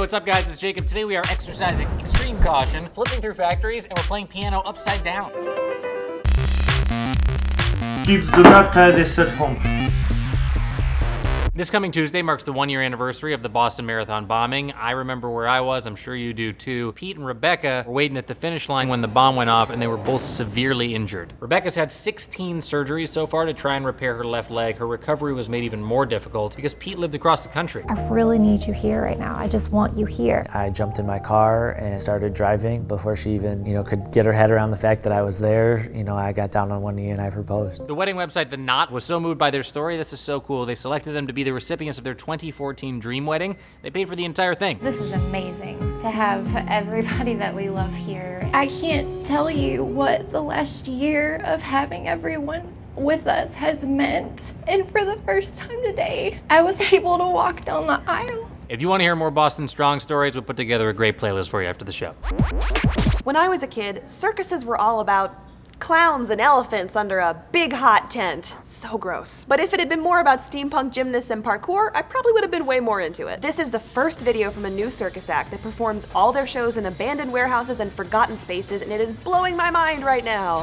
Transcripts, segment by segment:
what's up guys, it's Jacob. Today we are exercising extreme caution, flipping through factories, and we're playing piano upside down. Kids, do not try this at home. This coming Tuesday marks the 1-year anniversary of the Boston Marathon bombing. I remember where I was, I'm sure you do too. Pete and Rebecca were waiting at the finish line when the bomb went off and they were both severely injured. Rebecca's had 16 surgeries so far to try and repair her left leg. Her recovery was made even more difficult because Pete lived across the country. I really need you here right now. I just want you here. I jumped in my car and started driving before she even, could get her head around the fact that I was there. I got down on one knee and I proposed. The wedding website, The Knot, was so moved by their story. This is so cool. They selected them to be the recipients of their 2014 dream wedding. They paid for the entire thing. This is amazing to have everybody that we love here. I can't tell you what the last year of having everyone with us has meant. And for the first time today, I was able to walk down the aisle. If you want to hear more Boston Strong stories, we'll put together a great playlist for you after the show. When I was a kid, circuses were all about clowns and elephants under a big hot tent. So gross. But if it had been more about steampunk gymnasts and parkour, I probably would have been way more into it. This is the first video from a new circus act that performs all their shows in abandoned warehouses and forgotten spaces, and it is blowing my mind right now.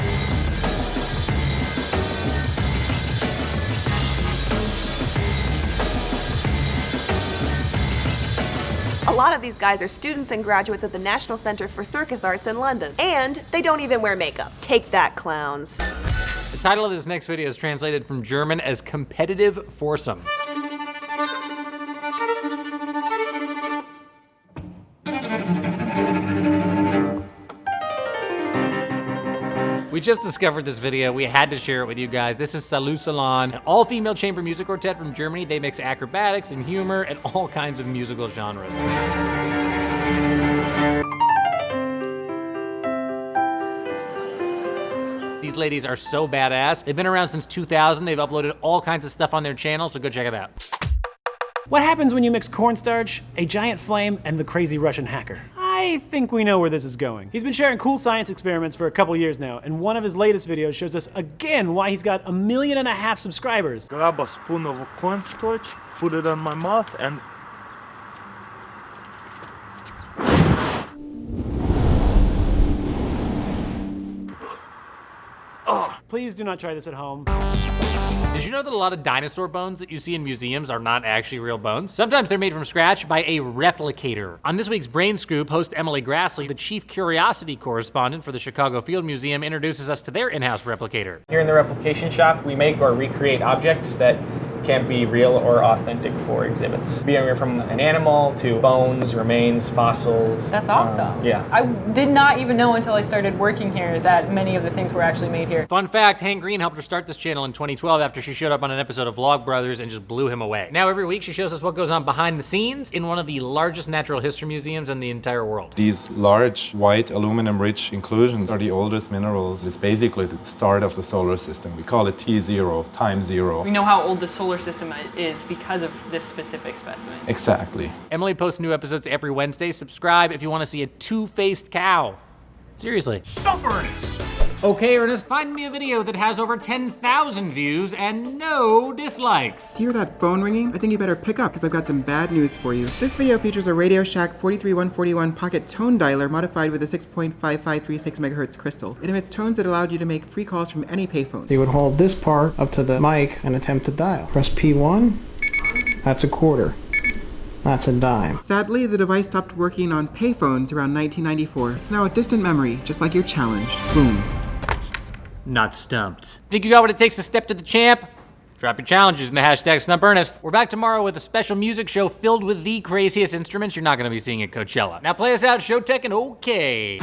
A lot of these guys are students and graduates at the National Center for Circus Arts in London. And they don't even wear makeup. Take that, clowns. The title of this next video is translated from German as competitive foursome. We just discovered this video. We had to share it with you guys. This is Salut Salon, an all-female chamber music quartet from Germany. They mix acrobatics and humor and all kinds of musical genres. These ladies are so badass. They've been around since 2000. They've uploaded all kinds of stuff on their channel, so go check it out. What happens when you mix cornstarch, a giant flame, and the crazy Russian hacker? I think we know where this is going. He's been sharing cool science experiments for a couple years now, and one of his latest videos shows us again why he's got 1.5 million subscribers. Grab a spoon of cornstarch, put it on my mouth, and Please do not try this at home. Did you know that a lot of dinosaur bones that you see in museums are not actually real bones? Sometimes they're made from scratch by a replicator. On this week's Brain Scoop, host Emily Grassley, the chief curiosity correspondent for the Chicago Field Museum, introduces us to their in-house replicator. Here in the replication shop, we make or recreate objects that can't be real or authentic for exhibits. Being from an animal to bones, remains, fossils. That's awesome. Yeah. I did not even know until I started working here that many of the things were actually made here. Fun fact, Hank Green helped her start this channel in 2012 after she showed up on an episode of Vlogbrothers and just blew him away. Now every week she shows us what goes on behind the scenes in one of the largest natural history museums in the entire world. These large, white, aluminum-rich inclusions are the oldest minerals. It's basically the start of the solar system. We call it T0, time zero. We know how old the solar system is because of this specific specimen. Exactly. Emily posts new episodes every Wednesday. Subscribe if you want to see a two-faced cow. Seriously. STUMPEARNEST! Okay, Earnest, find me a video that has over 10,000 views and no dislikes. Hear that phone ringing? I think you better pick up because I've got some bad news for you. This video features a RadioShack 43141 pocket tone dialer modified with a 6.5536 MHz crystal. It emits tones that allowed you to make free calls from any payphone. You would hold this part up to the mic and attempt to dial. Press P1, that's a quarter. That's a dime. Sadly, the device stopped working on payphones around 1994. It's now a distant memory, just like your challenge. Boom. Not stumped. Think you got what it takes to step to the champ? Drop your challenges in the hashtag STUMPEARNEST. We're back tomorrow with a special music show filled with the craziest instruments you're not gonna be seeing at Coachella. Now play us out, Show Tech, and okay.